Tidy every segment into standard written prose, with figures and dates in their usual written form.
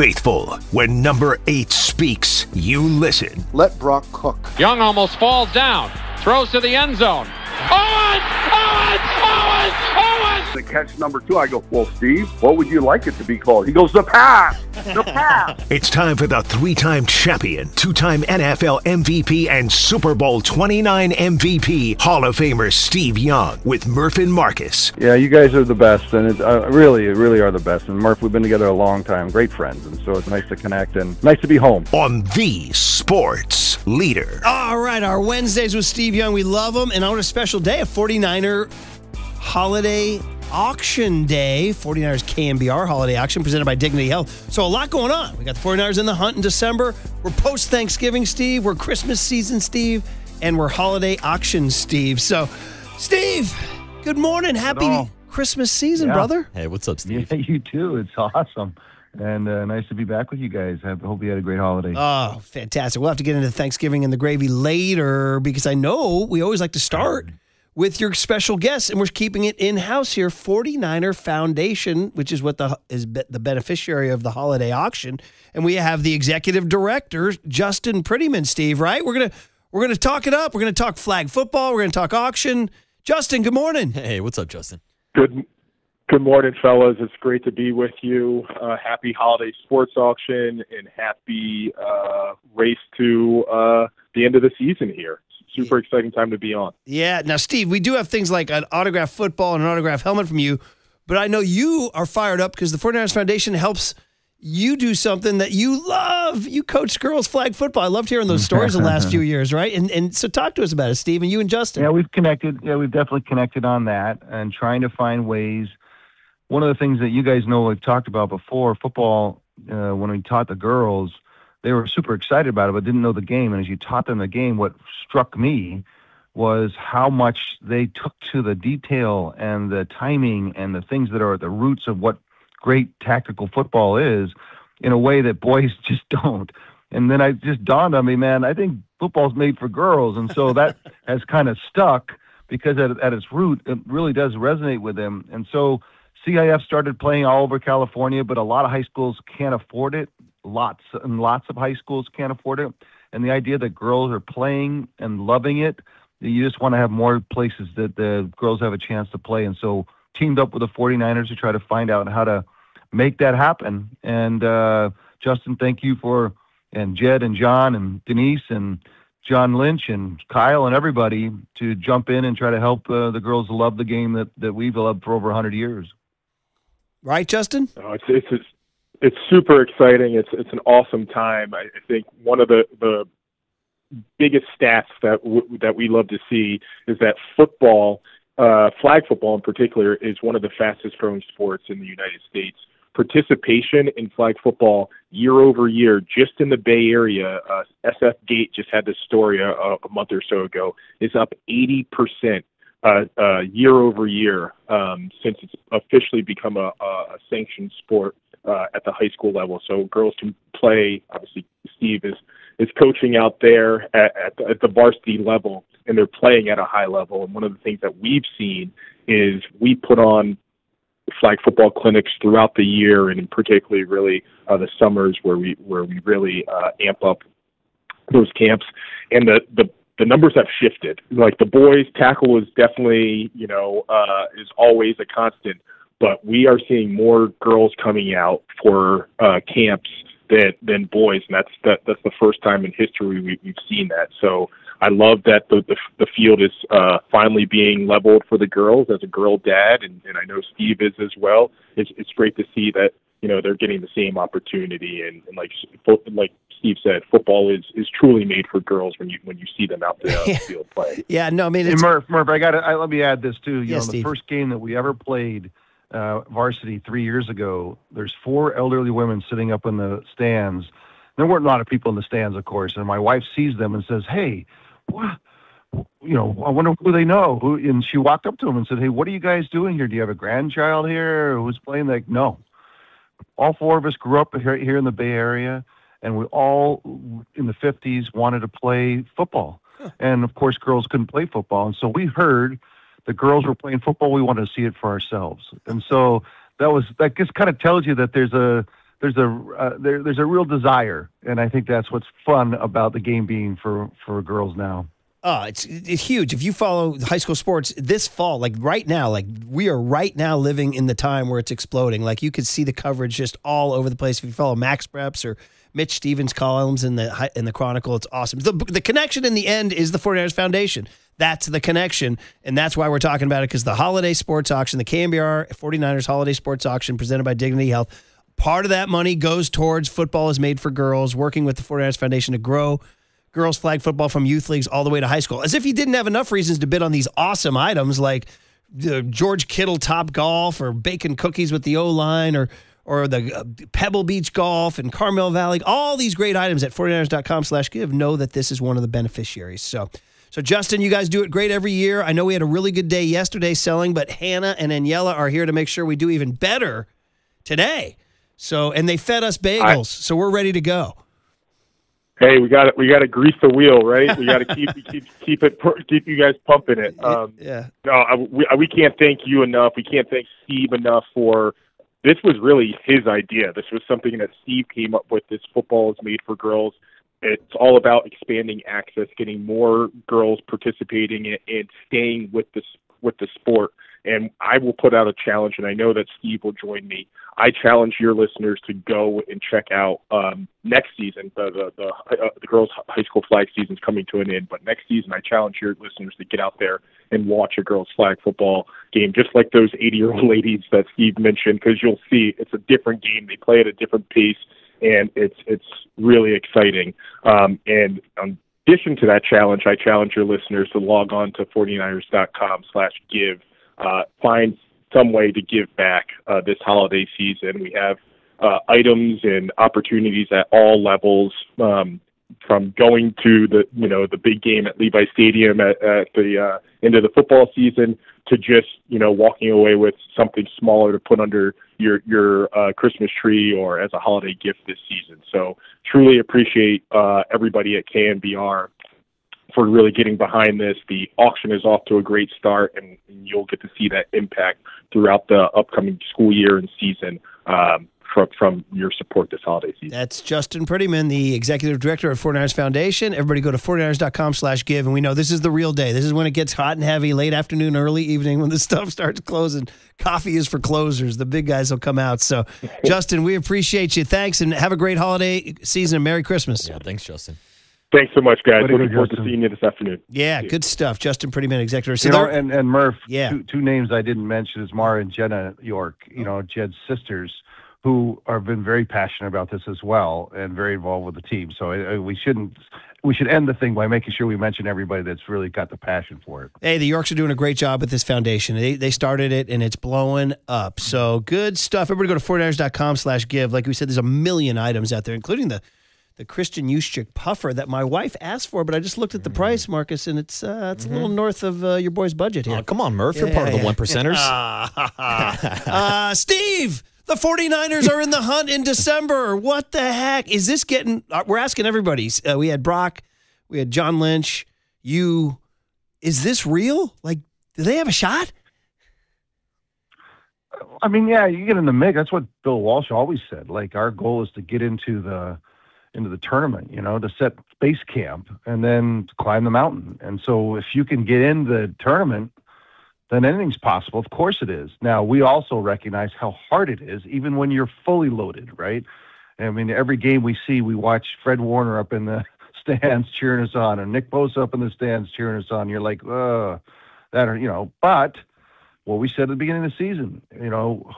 faithful. When number 8 speaks, you listen. Let Brock cook. Young almost falls down. Throws to the end zone. Owens! Owens! Owens! Owens! The catch number 2, I go, well, Steve, what would you like it to be called? He goes, the pass! The pass! It's time for the 3-time champion, 2-time NFL MVP, and Super Bowl 29 MVP, Hall of Famer Steve Young with Murph and Markus. Yeah, you guys are the best, and it's really are the best. And Murph, we've been together a long time, great friends, and so it's nice to connect and nice to be home. On the Sports Leader. All right, our Wednesdays with Steve Young, we love him, and on a special day, a 49er holiday auction day, 49ers KNBR holiday auction presented by Dignity Health. So a lot going on. We got the 49ers in the hunt in December. We're post-Thanksgiving, Steve. We're Christmas season, Steve. And we're holiday auction, Steve. So, Steve, good morning. Happy Christmas season, brother. Hey, what's up, Steve? Yeah, you too. It's awesome. And nice to be back with you guys. I hope you had a great holiday. Oh, fantastic. We'll have to get into Thanksgiving and the gravy later because I know we always like to start with your special guest, and we're keeping it in-house here, 49er Foundation, which is what is the beneficiary of the holiday auction. And we have the executive director, Justin Prettyman, Steve, right? We're gonna talk it up. We're going to talk flag football. We're going to talk auction. Justin, good morning. Hey, what's up, Justin? Good morning, fellas. It's great to be with you. Happy holiday sports auction and happy race to the end of the season here. Super exciting time to be on. Yeah. Now, Steve, we do have things like an autographed football and an autographed helmet from you, but I know you are fired up because the 49ers Foundation helps you do something that you love. You coach girls flag football. I loved hearing those stories the last few years, right? And so talk to us about it, Steve, and you and Justin. Yeah, we've connected. Yeah, we've definitely connected on that and trying to find ways. One of the things that you guys know we've talked about before, football, when we taught the girls, they were super excited about it, but didn't know the game. And as you taught them the game, what struck me was how much they took to the detail and the timing and the things that are at the roots of what great tactical football is in a way that boys just don't. And then it just dawned on me, man, I think football's made for girls. And so that has kind of stuck because at its root, it really does resonate with them. And so CIF started playing all over California, but a lot of high schools can't afford it. Lots and lots of high schools can't afford it. And the idea that girls are playing and loving it, you just want to have more places that the girls have a chance to play. And so teamed up with the 49ers to try to find out how to make that happen. And Justin, thank you and Jed and John and Denise and John Lynch and Kyle and everybody to jump in and try to help the girls love the game that we've loved for over 100 years. Right, Justin? Oh, it's super exciting. It's an awesome time. I think one of the biggest stats that we love to see is that football, flag football in particular, is one of the fastest growing sports in the United States. Participation in flag football year over year, just in the Bay Area, SF Gate just had this story a month or so ago, is up 80% year over year since it's officially become a sanctioned sport at the high school level. So girls can play. Obviously, Steve is coaching out there at the varsity level, and they're playing at a high level. And one of the things that we've seen is we put on flag football clinics throughout the year, and particularly really the summers where we really amp up those camps. And the numbers have shifted. Like the boys tackle is definitely, is always a constant, but we are seeing more girls coming out for camps than boys, and that's the first time in history we've seen that. So I love that the field is finally being leveled for the girls as a girl dad, and I know Steve is as well. It's great to see that they're getting the same opportunity, and like Steve said, football is truly made for girls when you see them out there on the field play. Yeah, no, I mean, it's... Murph, let me add this too. Yes, the Steve. first game that we ever played varsity 3 years ago, there's 4 elderly women sitting up in the stands. There weren't a lot of people in the stands, of course, and my wife sees them and says, "Hey, what? I wonder who they know." And she walked up to them and said, "Hey, what are you guys doing here? Do you have a grandchild here who's playing?" Like, no. All 4 of us grew up here in the Bay Area, and we all, in the 50s, wanted to play football. Huh. And, of course, girls couldn't play football. And so we heard the girls were playing football. We wanted to see it for ourselves. And so that just kind of tells you that there's there's a real desire, and I think that's what's fun about the game being for girls now. Oh, it's huge. If you follow high school sports this fall, like right now, like we are right now living in the time where it's exploding. Like you could see the coverage just all over the place. If you follow Max Preps or Mitch Stevens' columns in the Chronicle, it's awesome. The connection in the end is the 49ers Foundation. That's the connection, and that's why we're talking about it, because the holiday sports auction, the KNBR 49ers Holiday Sports Auction presented by Dignity Health, part of that money goes towards Football is Made for Girls, working with the 49ers Foundation to grow girls flag football from youth leagues all the way to high school. As if you didn't have enough reasons to bid on these awesome items like the George Kittle Top Golf or bacon cookies with the O-line or the Pebble Beach Golf and Carmel Valley. All these great items at 49ers.com/give. Know that this is one of the beneficiaries. So Justin, you guys do it great every year. I know we had a really good day yesterday selling, but Hannah and Aniela are here to make sure we do even better today. So, and they fed us bagels, so we're ready to go. Hey, we got to grease the wheel, right? We got to keep you guys pumping it. Yeah. No, we can't thank you enough. We can't thank Steve enough for. This was really his idea. This was something that Steve came up with. This Football is Made for Girls. It's all about expanding access, getting more girls participating and staying with the sport. And I will put out a challenge, and I know that Steve will join me. I challenge your listeners to go and check out next season. The girls' high school flag season is coming to an end, but next season I challenge your listeners to get out there and watch a girls' flag football game, just like those 80-year-old ladies that Steve mentioned, because you'll see it's a different game. They play at a different pace, and it's really exciting. And in addition to that challenge, I challenge your listeners to log on to 49ers.com/give. Find some way to give back this holiday season. We have items and opportunities at all levels, from going to the big game at Levi Stadium at the end of the football season to just walking away with something smaller to put under your Christmas tree or as a holiday gift this season. So truly appreciate everybody at KNBR for really getting behind this. The auction is off to a great start, and you'll get to see that impact throughout the upcoming school year and season from your support this holiday season. That's Justin Prettyman, the executive director of 49ers Foundation. Everybody go to 49ers.com/give, and we know this is the real day. This is when it gets hot and heavy, late afternoon, early evening, when the stuff starts closing. Coffee is for closers. The big guys will come out. So, Justin, we appreciate you. Thanks, and have a great holiday season, and Merry Christmas. Yeah, thanks, Justin. Thanks so much, guys. Looking forward to seeing you this afternoon. Yeah, good stuff. Justin Prettyman, executive. So and Murph, yeah. two names I didn't mention is Mara and Jenna York, Jed's sisters, who have been very passionate about this as well and very involved with the team. So we should end the thing by making sure we mention everybody that's really got the passion for it. Hey, the Yorks are doing a great job with this foundation. They started it, and it's blowing up. So good stuff. Everybody go to 49ers.com/give. Like we said, there's a million items out there, including the Christian Juszczyk puffer that my wife asked for, but I just looked at the price, Marcus, and it's a little north of your boy's budget here. Oh, come on, Murph. You're part of the 1%ers. Steve, the 49ers are in the hunt in December. What the heck? Is this getting – we're asking everybody. We had Brock. We had John Lynch. You. Is this real? Like, do they have a shot? I mean, yeah, you get in the mix. That's what Bill Walsh always said. Like, our goal is to get into the tournament, to set base camp and then to climb the mountain. And so if you can get in the tournament, then anything's possible. Of course it is. Now, we also recognize how hard it is, even when you're fully loaded, right? I mean, every game we watch Fred Warner up in the stands cheering us on, and Nick Bosa up in the stands cheering us on. You're like, but what we said at the beginning of the season,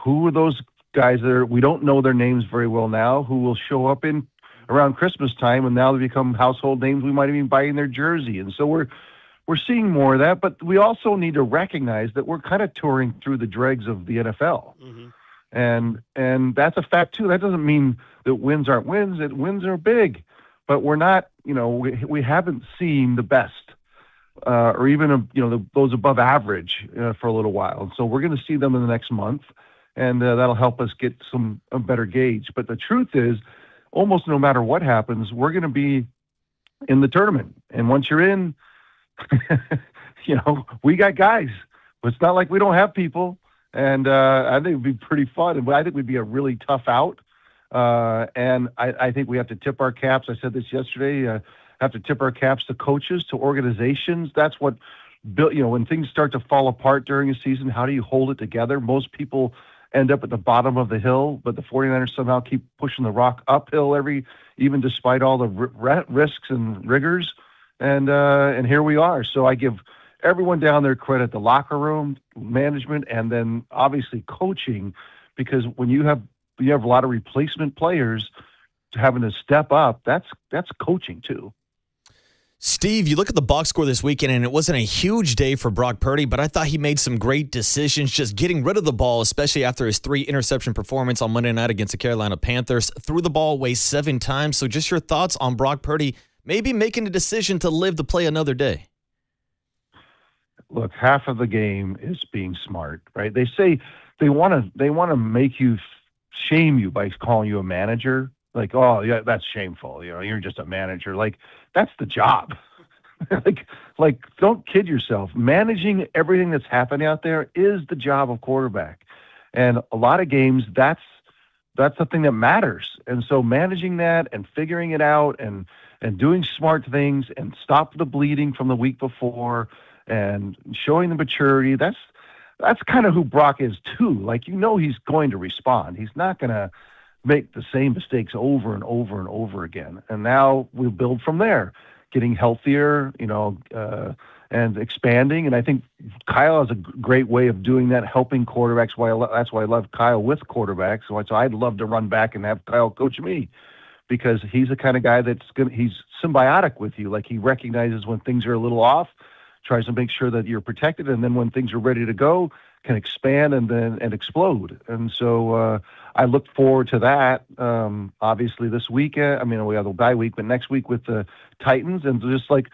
who are those guys we don't know their names very well now, who will show up in around Christmas time, and now they become household names. We might even buy in their jersey. And so we're seeing more of that, but we also need to recognize that we're kind of touring through the dregs of the NFL. Mm-hmm. And that's a fact too. That doesn't mean that wins aren't wins, that wins are big, but we're not, we haven't seen the best, or even, those above average for a little while. And so we're going to see them in the next month, and that'll help us get a better gauge. But the truth is, almost no matter what happens, we're going to be in the tournament. And once you're in, we got guys. It's not like we don't have people. And I think it'd be pretty fun. And I think we'd be a really tough out. And I think we have to tip our caps. I said this yesterday. Have to tip our caps to coaches, to organizations. That's what built. When things start to fall apart during a season, how do you hold it together? Most people end up at the bottom of the hill, but the 49ers somehow keep pushing the rock uphill even despite all the risks and rigors. And here we are. So I give everyone down there credit, the locker room, management, and then obviously coaching, because when you have a lot of replacement players having to step up, that's coaching too. Steve, you look at the box score this weekend, and it wasn't a huge day for Brock Purdy, but I thought he made some great decisions just getting rid of the ball, especially after his 3-interception performance on Monday night against the Carolina Panthers. Threw the ball away 7 times. So just your thoughts on Brock Purdy maybe making a decision to live to play another day. Look, half of the game is being smart, right? They say they want to make you shame you by calling you a manager. Like, oh, yeah, that's shameful. You're just a manager. Like, that's the job. like, don't kid yourself. Managing everything that's happening out there is the job of quarterback. And a lot of games, that's the thing that matters. And so managing that and figuring it out and doing smart things and stop the bleeding from the week before and showing the maturity, that's kind of who Brock is too. Like, he's going to respond. He's not going to make the same mistakes over and over and over again. And now we'll build from there, getting healthier, and expanding. And I think Kyle has a great way of doing that, helping quarterbacks. That's why I love Kyle with quarterbacks. So I'd love to run back and have Kyle coach me, because he's the kind of guy he's symbiotic with you. Like, he recognizes when things are a little off, tries to make sure that you're protected, and then when things are ready to go, can expand and explode. And so I look forward to that. Obviously this weekend, we have the bye week, but next week with the Titans, and just like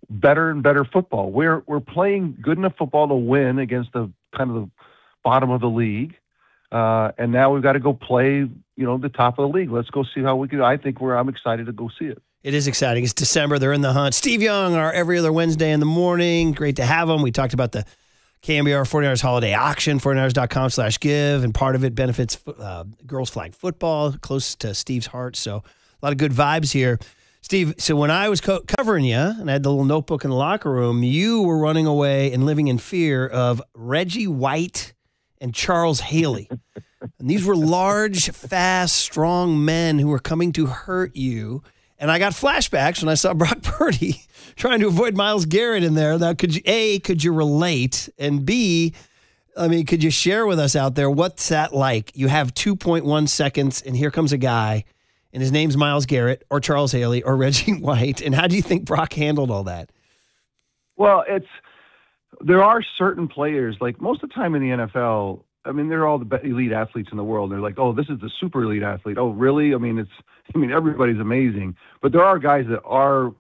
better and better football. We're playing good enough football to win against the kind of the bottom of the league. And now we've got to go play, the top of the league. Let's go see how we can. I'm excited to go see it. It is exciting. It's December. They're in the hunt. Steve Young, our every other Wednesday in the morning. Great to have him. We talked about the KNBR 49ers holiday auction, 49ers.com/give, and part of it benefits girls flag football, close to Steve's heart. So a lot of good vibes here. Steve, so when I was covering you and I had the little notebook in the locker room, you were running away and living in fear of Reggie White and Charles Haley. And these were large, fast, strong men who were coming to hurt you. And I got flashbacks when I saw Brock Purdy trying to avoid Myles Garrett in there. Now, could you relate? And B, could you share with us out there, what's that like? You have 2.1 seconds, and here comes a guy, and his name's Myles Garrett or Charles Haley or Reggie White. And how do you think Brock handled all that? Well, there are certain players, like most of the time in the NFL, they're all the elite athletes in the world. They're like, oh, this is the super elite athlete. Oh, really? Everybody's amazing. But there are guys that are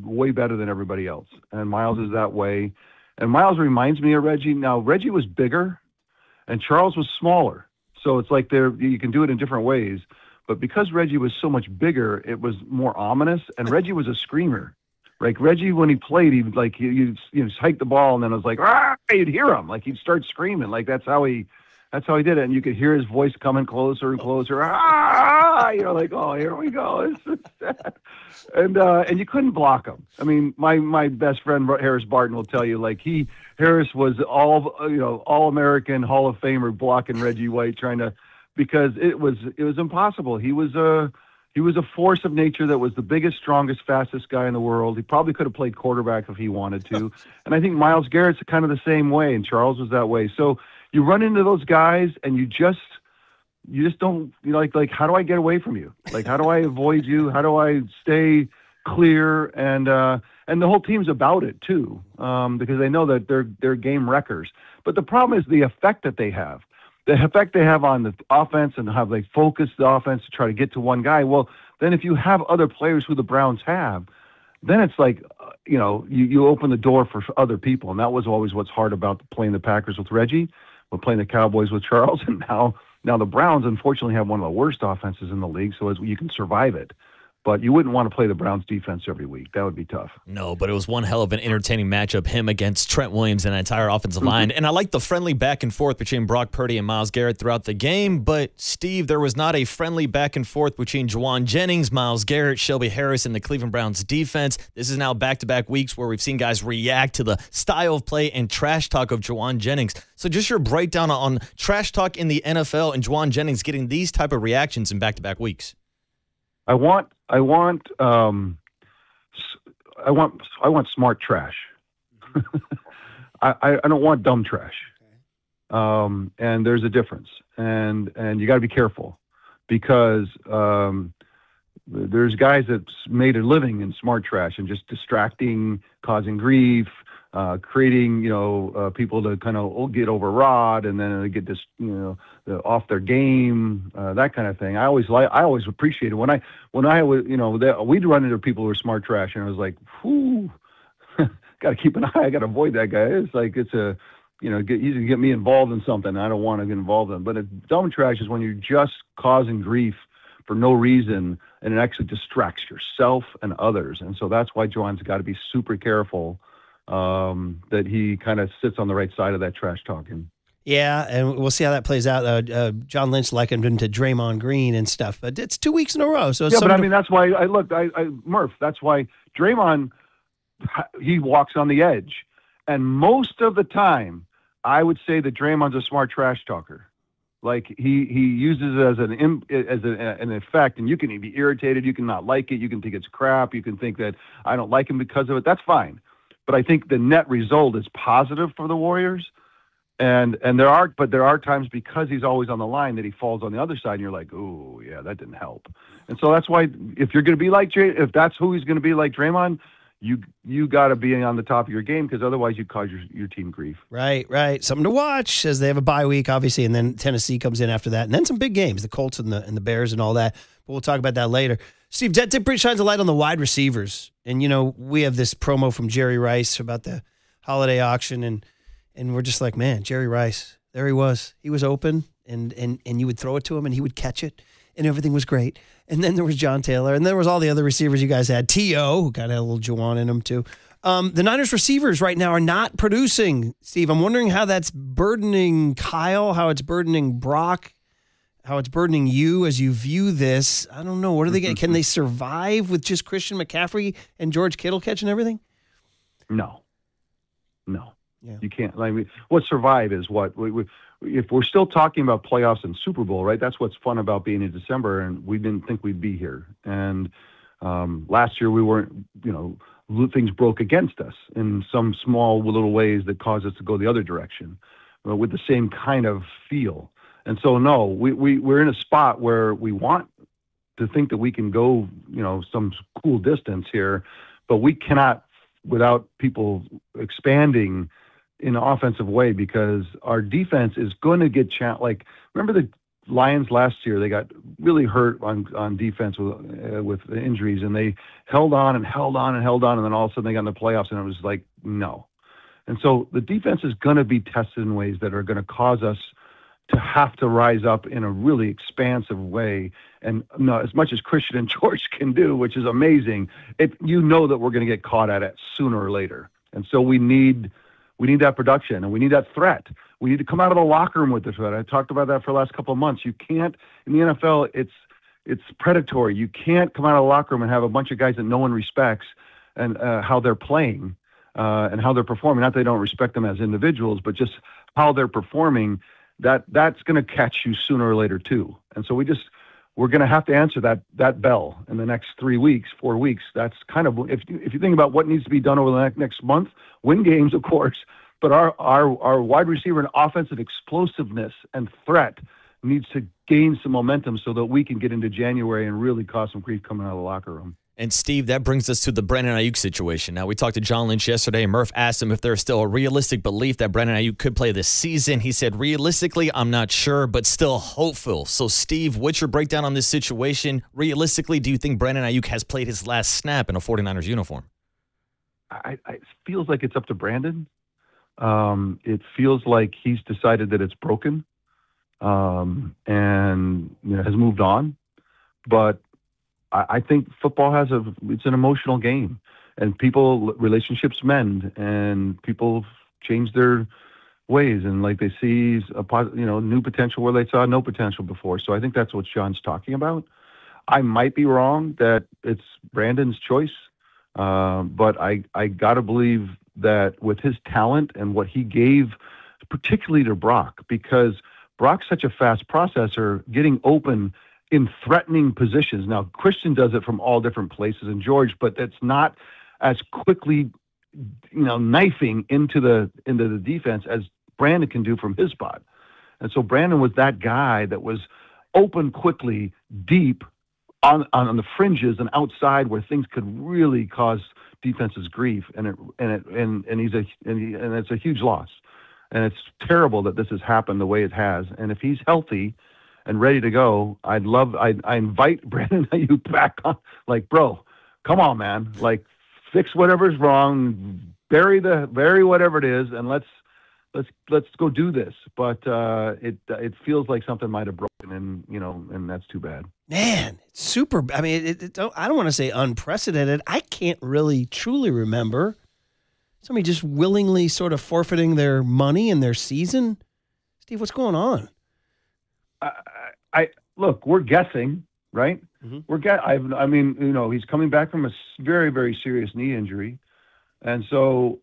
way better than everybody else. And Myles is that way. And Myles reminds me of Reggie. Now, Reggie was bigger and Charles was smaller. So it's like you can do it in different ways. But because Reggie was so much bigger, it was more ominous. And Reggie was a screamer. Like Reggie, when he played, you'd hike the ball, and then it was like, ah, you'd hear him. Like he'd start screaming. Like that's how he did it. And you could hear his voice coming closer and closer. Ah, like, oh, here we go. And you couldn't block him. My best friend Harris Barton will tell you, like Harris was all American Hall of Famer blocking Reggie White, because it was impossible. He was a force of nature that was the biggest, strongest, fastest guy in the world. He probably could have played quarterback if he wanted to. And I think Myles Garrett's kind of the same way, and Charles was that way. So you run into those guys, and you just don't, like, how do I get away from you? Like, how do I avoid you? How do I stay clear? And the whole team's about it too, because they know that they're game wreckers. But the problem is the effect that they have. The effect they have on the offense and how they focus the offense to try to get to one guy. Well, then if you have other players who the Browns have, then it's like, you open the door for other people. And that was always what's hard about playing the Packers with Reggie, or playing the Cowboys with Charles. And now the Browns, unfortunately, have one of the worst offenses in the league, so you can survive it. But you wouldn't want to play the Browns defense every week. That would be tough. No, but it was one hell of an entertaining matchup, him against Trent Williams and an entire offensive line. And I like the friendly back and forth between Brock Purdy and Myles Garrett throughout the game. But, Steve, there was not a friendly back and forth between Juwan Jennings, Myles Garrett, Shelby Harris, and the Cleveland Browns defense. This is now back-to-back weeks where we've seen guys react to the style of play and trash talk of Juwan Jennings. So just your breakdown on trash talk in the NFL and Juwan Jennings getting these type of reactions in back-to-back weeks. I want smart trash. I don't want dumb trash. And there's a difference, and you got to be careful because there's guys that's made a living in smart trash and just distracting, causing grief, creating people to kind of get overwrought and then they get this off their game, that kind of thing. I always appreciate it when I was we'd run into people who were smart trash and I was like, whoo, got to keep an eye. I got to avoid that guy. It's like he's gonna get me involved in something I don't want to get involved in. But dumb trash is when you're just causing grief for no reason and it actually distracts yourself and others. And so that's why Juwan's got to be super careful that he kind of sits on the right side of that trash talking. Yeah, and we'll see how that plays out. John Lynch likened him to Draymond Green and stuff, but it's 2 weeks in a row. So but I mean, that's why Murph, that's why Draymond, he walks on the edge. And most of the time, I would say that Draymond's a smart trash talker. Like he uses it as an effect, and you can be irritated, you can not like it, you can think it's crap, you can think that I don't like him because of it. That's fine. But I think the net result is positive for the Warriors. And there are times because he's always on the line that he falls on the other side and you're like, oh yeah, that didn't help. And so that's why if you're going to be like if that's who he's going to be like Draymond, you got to be on the top of your game because otherwise you cause your team grief. Right. Something to watch as they have a bye week, obviously, and then Tennessee comes in after that, and then some big games, the Colts and the Bears and all that. But we'll talk about that later. Steve, that shines a light on the wide receivers, and we have this promo from Jerry Rice about the holiday auction, and we're just like, man, Jerry Rice, there he was open, and you would throw it to him, and he would catch it, and everything was great. And then there was John Taylor, and there was all the other receivers you guys had. T.O., who kind of had a little Juwan in him, too. The Niners receivers right now are not producing. Steve, I'm wondering how that's burdening Kyle, how it's burdening Brock, how it's burdening you as you view this. I don't know. What are they getting? Can they survive with just Christian McCaffrey and George Kittle catching everything? No. Yeah. You can't. What survive is what if we're still talking about playoffs and Super Bowl, right? That's what's fun about being in December, and we didn't think we'd be here. And last year we weren't. Things broke against us in some small little ways that caused us to go the other direction, with the same kind of feel. And so, no, we're in a spot where we want to think that we can go, some cool distance here, but we cannot without people expanding in an offensive way because our defense is going to get remember the Lions last year, they got really hurt on defense with injuries, and they held on, and then all of a sudden they got in the playoffs, and it was like, no. And so the defense is going to be tested in ways that are going to cause us to have to rise up in a really expansive way. And as much as Christian and George can do, which is amazing, that we're going to get caught at it sooner or later. And so we need that production, and we need that threat. We need to come out of the locker room with the threat. I talked about that for the last couple of months. You can't, in the NFL, it's predatory. You can't come out of the locker room and have a bunch of guys that no one respects and how they're playing and how they're performing. Not that they don't respect them as individuals, but just how they're performing. That's going to catch you sooner or later too. And so we're going to have to answer that bell in the next 4 weeks. That's kind of, if you think about what needs to be done over the next month, win games, of course, but our wide receiver and offensive explosiveness and threat needs to gain some momentum so that we can get into January and really cause some grief coming out of the locker room. And, Steve, that brings us to the Brandon Ayuk situation. Now, we talked to John Lynch yesterday, and Murph asked him if there's still a realistic belief that Brandon Ayuk could play this season. He said, realistically, I'm not sure, but still hopeful. So, Steve, what's your breakdown on this situation? Realistically, do you think Brandon Ayuk has played his last snap in a 49ers uniform? It feels like it's up to Brandon. It feels like he's decided that it's broken and has moved on. But I think football it's an emotional game, and relationships mend, and people change their ways, and like they see new potential where they saw no potential before. So I think that's what Sean's talking about. I might be wrong that it's Brandon's choice, but I gotta believe that with his talent and what he gave, particularly to Brock, because Brock's such a fast processor, getting open in threatening positions. Now Christian does it from all different places, and George, but it's not as quickly, knifing into the defense as Brandon can do from his spot. And so Brandon was that guy that was open quickly, deep on the fringes and outside where things could really cause defenses grief. And it's a huge loss. And it's terrible that this has happened the way it has. And if he's healthy and ready to go, I invite Brandon Ayuk back on. Like, bro, come on, man. Like, fix whatever's wrong, bury whatever it is, and let's go do this. But it feels like something might have broken, and that's too bad. Man, it's super. I mean, I don't want to say unprecedented. I can't really truly remember somebody just willingly sort of forfeiting their money and their season. Steve, what's going on? Look, we're guessing, right? Mm-hmm. He's coming back from a very, very serious knee injury. And so,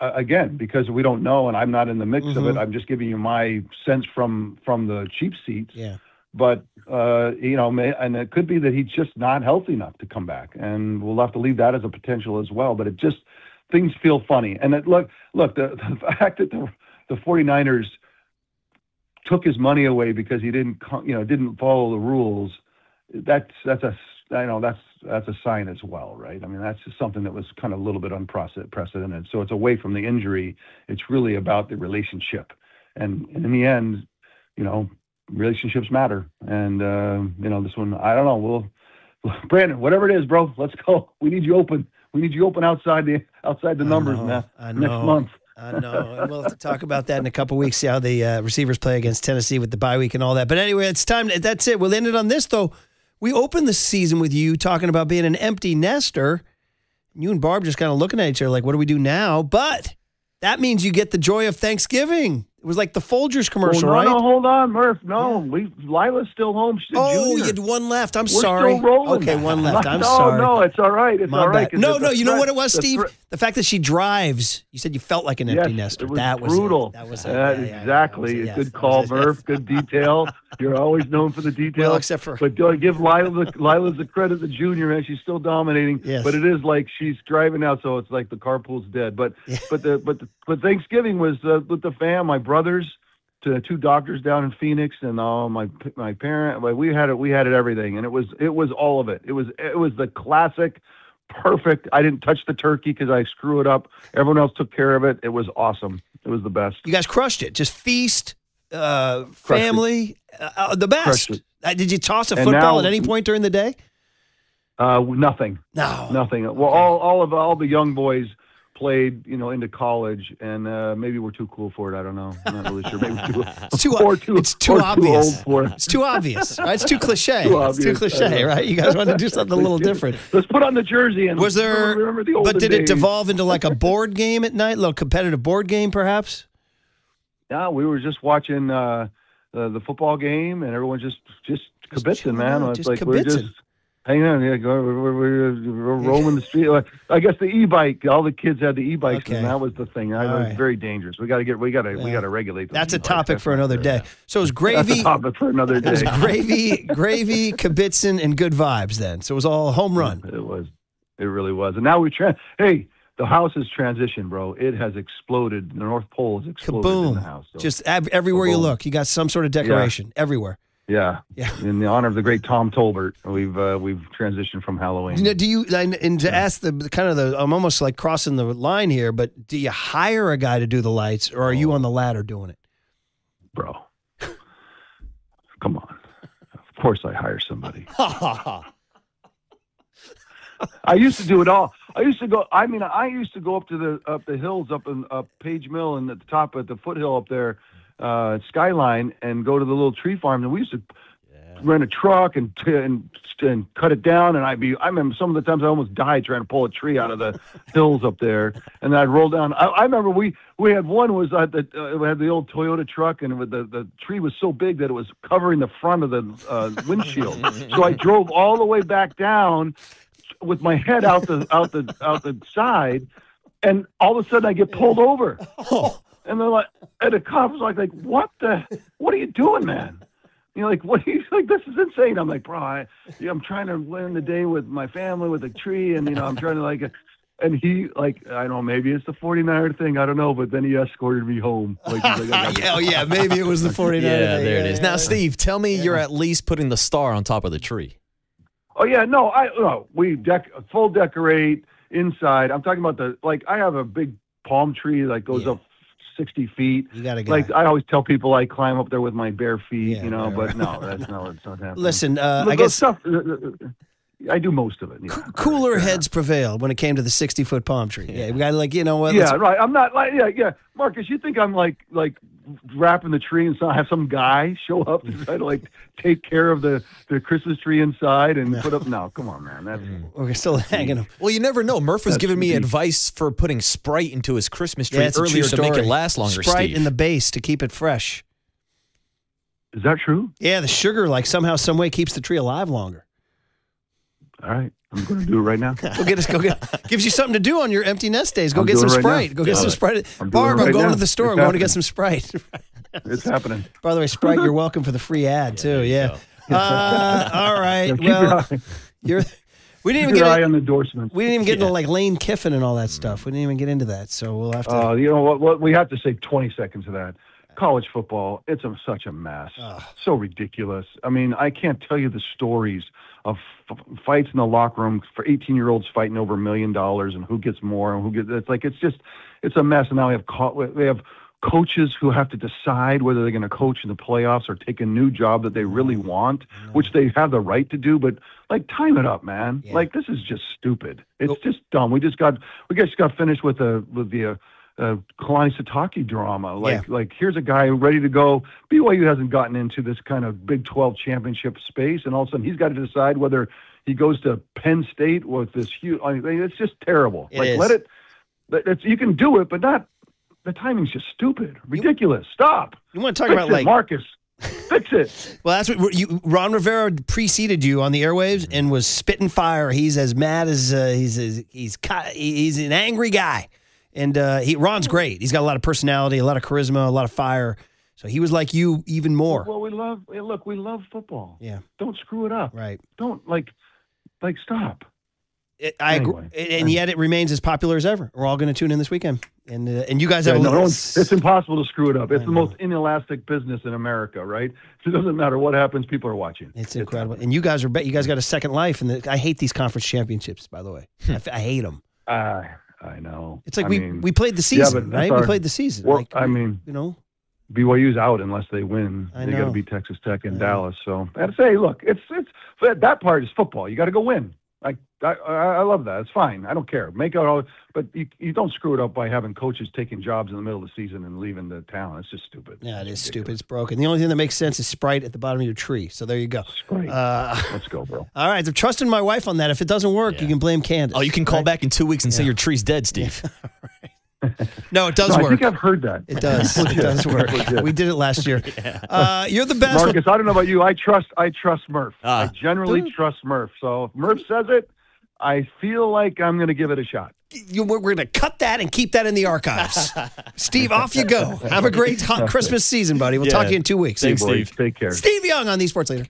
again, because we don't know and I'm not in the mix of it, I'm just giving you my sense from the cheap seats. Yeah. But, and it could be that he's just not healthy enough to come back. And we'll have to leave that as a potential as well. But things feel funny. And look, the fact that the 49ers took his money away because he didn't follow the rules, that's a sign as well, right? I mean, that's just something that was kind of a little bit unprecedented. So it's away from the injury. It's really about the relationship. And in the end, relationships matter. And, this one, I don't know. Brandon, whatever it is, bro, let's go. We need you open. We need you open outside the numbers next month. I know. And we'll have to talk about that in a couple weeks, see how the receivers play against Tennessee with the bye week and all that. But anyway, it's time. That's it. We'll end it on this, though. We opened the season with you talking about being an empty nester. You and Barb just kind of looking at each other like, what do we do now? But that means you get the joy of Thanksgiving. It was like the Folgers commercial, right? No, hold on, Murph. No, Lila's still home. She's a junior. You had one left. I'm We're sorry. Still rolling. Okay, one left. I'm sorry. No, it's all right. It's all right. No, you know what it was, Steve? The fact that she drives. You said you felt like an empty nester. That was brutal. That was exactly. Good call, Murph. Good detail. You're always known for the detail. Well, except for. But give Lila's the credit, the junior, man. She's still dominating. Yes. But it is like she's driving now, so it's like the carpool's dead. But Thanksgiving was with the fam, my brothers. To 2 doctors down in Phoenix, and my parent. We had it everything, and it was all of it. It was the classic, perfect. I didn't touch the turkey because I screw it up. Everyone else took care of it. It was awesome. It was the best. You guys crushed it. Just feast, family, the best. Did you toss a football at any point during the day? Nothing. No, nothing. Well, all the young boys played, into college, and maybe we're too cool for it. I don't know. I'm not really sure. Maybe it's too obvious. Too old for it. It's too obvious. Right? It's too cliche. It's too cliche, right? You guys want to do something a little different. Let's put on the jersey and remember the old days. But did it devolve into like a board game at night, a little competitive board game, perhaps? Yeah, we were just watching the football game, and everyone just kibitzing, man. It's like we're just hang on, we're roaming the street. I guess the e-bike. All the kids had the e-bikes, and that was the thing. It was very dangerous. We got to regulate. That's a topic for another day. So it was gravy. That's a topic for another day. It was gravy, kibitzing, and good vibes. Then, so it was all home run. It was. It really was. And now Hey, the house has transitioned, bro. It has exploded. The North Pole has exploded in the house. So. Just everywhere you look, you got some sort of decoration everywhere. Yeah. In the honor of the great Tom Tolbert, we've transitioned from Halloween. Do you? And to ask I'm almost like crossing the line here, but do you hire a guy to do the lights, or are you on the ladder doing it? Bro, come on. Of course, I hire somebody. I used to do it all. I used to go up to the hills up Page Mill and at the foothill up there. Skyline and go to the little tree farm, and we used to rent a truck and cut it down. And I remember some of the times I almost died trying to pull a tree out of the hills up there. And then I'd roll down. I remember we had one was at we had the old Toyota truck, and the tree was so big that it was covering the front of the windshield. So I drove all the way back down with my head out the side, and all of a sudden I get pulled over. And they're like, and the cop was like, what are you doing, man? Like, what are you, like, this is insane. I'm like, bro, I'm trying to end the day with my family with a tree, and, I'm trying to, and he, I don't know, maybe it's the 49er thing, I don't know, but then he escorted me home. Yeah, maybe it was the 49er thing. Yeah, there it is. Now, Steve, tell me you're at least putting the star on top of the tree. Oh, yeah, no, we full decorate inside. I'm talking about I have a big palm tree that goes up 60 feet. You gotta go. I always tell people I climb up there with my bare feet, but no, it's not happening. Listen, I guess stuff, I do most of it. Cooler heads prevailed when it came to the 60-foot palm tree. Yeah, we gotta what? Yeah, right. I'm not Marcus, you think I'm like wrapping the tree and so I have some guy show up to try to take care of the Christmas tree inside and put up? No, come on, man. We're still hanging them. Well, you never know. Murph was giving me advice for putting Sprite into his Christmas tree earlier to make it last longer. Sprite Steve. in the base to keep it fresh. Is that true? Yeah, the sugar somehow, some way keeps the tree alive longer. All right. I'm going to do it right now. Go get gives you something to do on your empty nest days. Go get some Sprite. Go get some Sprite. Barb, I'm going to the store. I'm going to get some Sprite. It's happening. By the way, Sprite, you're welcome for the free ad too. Yeah. All right. Well, we didn't even get eye on endorsements. We didn't even get into Lane Kiffin and all that stuff. We didn't even get into that. So we'll have to. You know what? We have to say 20 seconds of that. College football, it's such a mess. So ridiculous. I mean, I can't tell you the stories of fights in the locker room for 18-year-olds fighting over $1 million and who gets more and who gets. It's a mess. And now we have coaches who have to decide whether they're going to coach in the playoffs or take a new job that they really want, which they have the right to do. But time it up, man. Yeah. This is just stupid. It's just dumb. We just got finished with the Kalani Sitake drama. Here's a guy ready to go. BYU hasn't gotten into this kind of Big 12 championship space, and all of a sudden he's got to decide whether he goes to Penn State with this huge. It's just terrible. Let it. You can do it, but not. The timing's just stupid, ridiculous. Stop. You want to talk about Marcus? Fix it. Well, that's what Ron Rivera preceded you on the airwaves and was spitting fire. He's as mad as he's an angry guy. And Ron's great. He's got a lot of personality, a lot of charisma, a lot of fire. So he was like you even more. Well, we love football. Yeah. Don't screw it up. Right. Don't stop. I agree. And yet it remains as popular as ever. We're all going to tune in this weekend. And you guys have it's impossible to screw it up. It's the most inelastic business in America, right? So it doesn't matter what happens, people are watching. It's incredible. And you guys got a second life. And I hate these conference championships, by the way. I hate them. I know. It's we played the season, right? We played the season. Well, BYU's out unless they win. They got to beat Texas Tech and Dallas. So I have to say, look, it's that part is football. You got to go win. I love that. It's fine. I don't care. Make out all, but you don't screw it up by having coaches taking jobs in the middle of the season and leaving the town. It's just stupid. Yeah, it is stupid. It's broken. The only thing that makes sense is Sprite at the bottom of your tree. So there you go. Sprite. Let's go, bro. All right. I'm trusting my wife on that. If it doesn't work, you can blame Candace. Oh, you can call back in 2 weeks and say your tree's dead, Steve. No, it does work. I think I've heard that. It does. It does work. We did it last year. You're the best. Marcus, I don't know about you. I trust Murph. I generally trust Murph. So if Murph says it, I feel like I'm going to give it a shot. We're going to cut that and keep that in the archives. Steve, off you go. Have a great Christmas season, buddy. We'll talk to you in 2 weeks. Thanks, Steve. Take care. Steve Young on the Sports Leader.